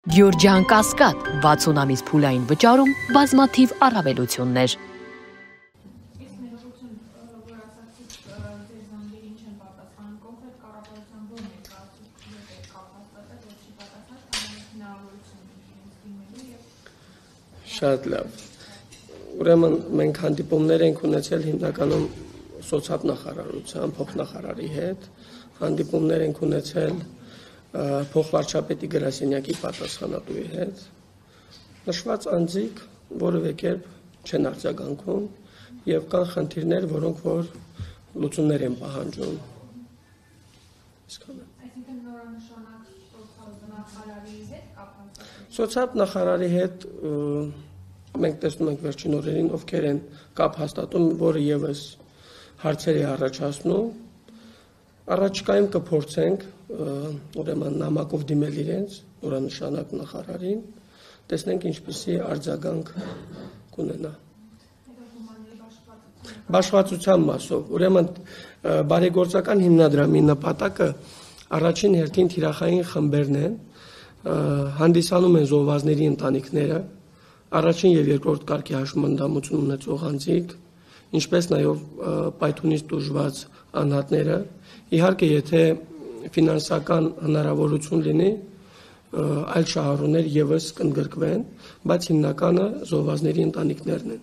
Գյորջյան Կասկադ 60 ամիս փուլային վճարում բազմաթիվ առավելություններ։ Շատ լավ։ Ուրեմն մենք հանդիպումներ ենք ունեցել հիմնականում սոցիալ նախարարության փոխնախարարի հետ, հանդիպումներ ենք ունեցել փոխվարչապետի գրասենյակի պատասխանատուի հետ, նշված անձիկ որևէ կերպ չեն արձագանքում եւ կան խնդիրներ, որոնք որ լուծումներ են պահանջում։ Այսինքն նորանշանակ նախարարի հետ կապված։ Սոցիալ նախարարի հետ մենք տեսնում ենք վերջին օրերին ովքեր են կապ հաստատում, որը եւս հարցեր է առաջացնում։ Առաջիկայում կփորձենք ուրեմն նամակով դիմել իրենց նորանշանակ նախարարին, տեսնենք ինչպիսի արձագանք կունենա։ Բաշխվածության մասով, ուրեմն բարեգործական հիմնադրամի նպատակը առաջին հերթին թիրախային խմբերն են, հանդիսանում են զոհվածների ընտանիքները, առաջին եւ երկրորդ կարգի հաշմանդամություն ունեցող անձիկ, ինչպես նաեւ պայթունից տուժված անհատները, իհարկե եթե ֆինանսական հնարավորություն լինի, այլ շահառուներ եւս կընդգրկվեն, բայց հիմնականը զոհվածների ընտանիքներն են։